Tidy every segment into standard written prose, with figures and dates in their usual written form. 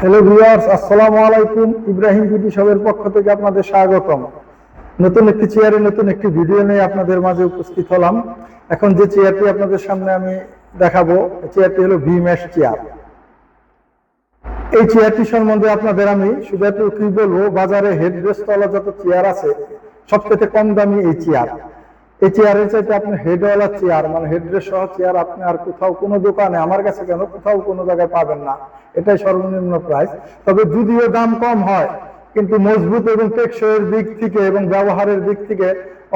Hello viewers, আসসালামু আলাইকুম। Ibrahim beauty শপের পক্ষ থেকে আপনাদের স্বাগতম। নতুন একটি চেয়ারে নতুন একটি ভিডিও নিয়ে আপনাদের মাঝে উপস্থিত হলাম। এখন যে চেয়ারটি আপনাদের সামনে আমি দেখাবো, চেয়ারটি হলো ভি ম্যাশ চেয়ার। এই চেয়ারটি সম্বন্ধে আপনাদের আমি শুধু একটু কি বলবো, বাজারে হেডরেস্ট ওয়ালা যত চেয়ার আছে সবথেকে কম দামি এই চেয়ার। এই চেয়ারের চাইতে আপনি হেডওয়ালা চেয়ার মানে হেডরেস্ট সহ চেয়ার আপনি আর কোথাও কোনো দোকানে, আমার কাছে কেন, কোথাও কোনো জায়গায় পাবেন না। এটাই সর্বনিম্ন প্রাইস। তবে যদিও দাম কম হয়, কিন্তু মজবুত এবং টেকসইয়ের দিক থেকে এবং ব্যবহারের দিক থেকে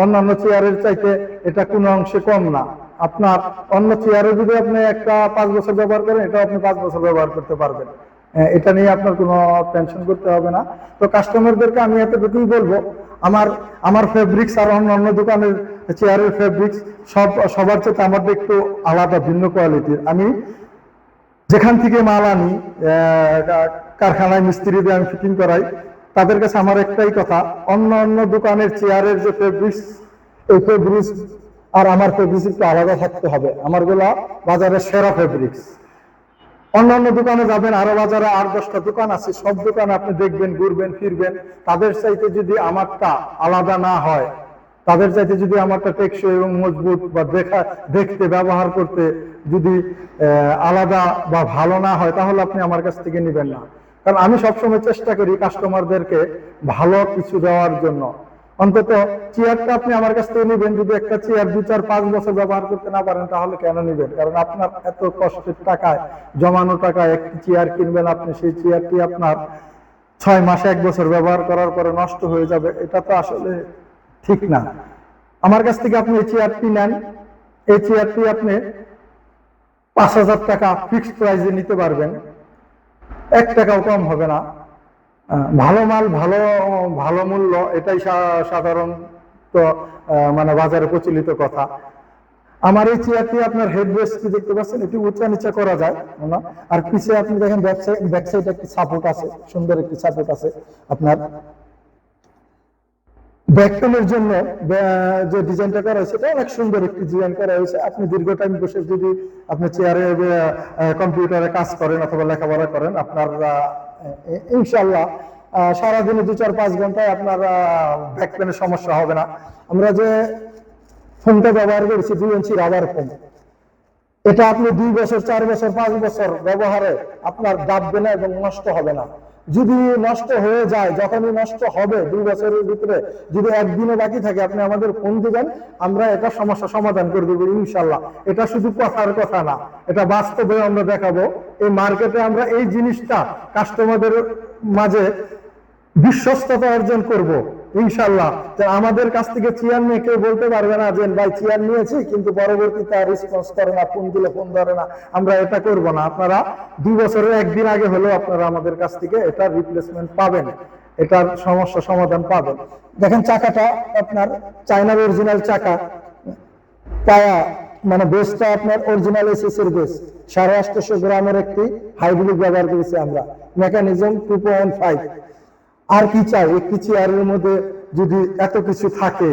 অন্যান্য চেয়ারের চাইতে এটা কোনো অংশে কম না। আপনার অন্য চেয়ারে যদি আপনি একটা 5 বছর ব্যবহার করেন, এটা আপনি 5 বছর ব্যবহার করতে পারবেন। এটা নিয়ে আপনার কোনো টেনশন করতে হবে না। তো কাস্টমারদেরকে আমি এতটুকুই বলবো, আমার ফেব্রিক্স আর অন্য দোকানের চেয়ারের ফেব্রিক্স সবার চেয়ে আমাদের একটু আলাদা, ভিন্ন কোয়ালিটির। আমি যেখান থেকে মাল আনি, কারখানায় মিস্ত্রি দিয়ে আমি ফিটিং করাই, তাদের কাছে আমার একটাই কথা, অন্য দোকানের চেয়ারের যে ফেব্রিক্স, এই ফেব্রিক্স আর আমার ফেব্রিক্স একটু আলাদা থাকতে হবে। আমারগুলা বাজারের সেরা ফেব্রিক্স। অন্যান্য দোকানে যাবেন, আরো বাজারে 8-10টা দোকান আছে, সব দোকানে আপনি দেখবেন, ঘুরবেন ফিরবেন, তাদের চাইতে যদি আমারটা আলাদা না হয়, তাদের চাইতে যদি আমারটা টেকসই এবং মজবুত বা দেখতে ব্যবহার করতে যদি আলাদা বা ভালো না হয়, তাহলে আপনি আমার কাছ থেকে নেবেন না। কারণ আমি সবসময় চেষ্টা করি কাস্টমারদেরকে ভালো কিছু দেওয়ার জন্য। অন্তত চেয়ারটা আপনি আমার কাছ থেকে নেবেন, যদি একটা চেয়ার 2-4-5 বছর ব্যবহার করতে না পারেন, তাহলে কেন নেবেন? কারণ আপনার এত কষ্টের টাকায়, জমানো টাকায় একটি চেয়ার কিনবেন, আপনি সেই চেয়ারটি আপনার 6 মাসে 1 বছর ব্যবহার করার পরে নষ্ট হয়ে যাবে, এটা তো আসলে ঠিক না। আমার কাছ থেকে আপনি এই চেয়ারটি নেন, এই চেয়ারটি আপনি 5,000 টাকা ফিক্সড প্রাইসে নিতে পারবেন, 1 টাকাও কম হবে না। ভালো মাল, ভালো মূল্য, এটাই সাধারণত মানে বাজারে প্রচলিত কথা। আমার এই চেয়ারটি আপনার হেডরেস্ট কি দেখতে পাচ্ছেন, এটি উঁচা নিচা করা যায় না। আর পিছিয়ে আপনি দেখেন ব্যাক সাইড একটি সাপোর্ট আছে, সুন্দর একটি সাপোর্ট আছে। আপনার ব্যাকপ্যানের জন্য যে ডিজাইনটা করা হয়েছে, এটা অনেক সুন্দর একটি ডিজাইন করা হয়েছে। আপনি দীর্ঘ টাইম বসে যদি আপনি চেয়ারে কম্পিউটারে কাজ করেন অথবা লেখাপড়া করেন, আপনার ইনশাল্লাহ সারাদিনে 2-4-5 ঘন্টায় আপনার ব্যাকপ্যানের সমস্যা হবে না। আমরা যে ফোনটা ব্যবহার করেছি 2 ইঞ্চি রাবার ফোন, এটা আপনি 2 বছর 4 বছর 5 বছর ব্যবহারে আপনার দাববে না এবং নষ্ট হবে না। যদি নষ্ট হয়ে যায়, যখনই নষ্ট হবে 2 বছরের ভিতরে যদি একদিনও বাকি থাকে, আপনি আমাদের ফোন দিবেন, আমরা এটা সমস্যা সমাধান করে দেবো ইনশাল্লাহ। এটা শুধু কথার কথা না, এটা বাস্তবে আমরা দেখাবো। এই মার্কেটে আমরা এই জিনিসটা কাস্টমারদের মাঝে বিশ্বস্ততা অর্জন করব ইনশাল্লাহ। আমাদের কাছ থেকে চেয়ার নিয়ে কেউ বলতে পারবে না যে ভাই চেয়ার নিয়েছি কিন্তু পরবর্তীতে রেসপন্স করে না, ফোন দিলে ফোন ধরে না, আমরা এটা করব না। আপনারা 2 বছরের একদিন আগে হলেও আপনারা আমাদের কাছ থেকে এটা রিপ্লেসমেন্ট পাবেন, এটার সমস্যা সমাধান পাবেন। দেখেন চাকাটা আপনার চায়নার অরিজিনাল চাকা, পায়া মানে বেসটা আপনার অরিজিনাল এসএস এর বেস, 850 গ্রামের একটি হাইড্রোলিক ব্যবহার করেছি আমরা, মেকানিজম 2.5। আর কি চাই একটি চেয়ারের মধ্যে যদি এত কিছু থাকে?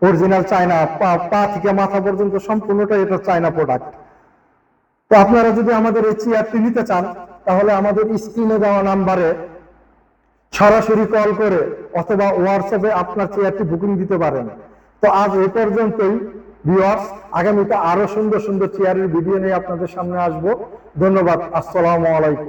অরিজিনাল চায়না, পা থেকে মাথা পর্যন্ত সম্পূর্ণটা এটা চায়না প্রোডাক্ট। তো আপনারা যদি আমাদের এই চেয়ারটি নিতে চান, তাহলে আমাদের স্ক্রিনে দেওয়া নাম্বারে সরাসরি কল করে অথবা হোয়াটসঅ্যাপে আপনার চেয়ারটি বুকিং দিতে পারেন। তো আজ এই পর্যন্তই ভিউয়ার্স, আগামীতে আরো সুন্দর সুন্দর চেয়ারের ভিডিও নিয়ে আপনাদের সামনে আসবো। ধন্যবাদ। আসসালামু আলাইকুম।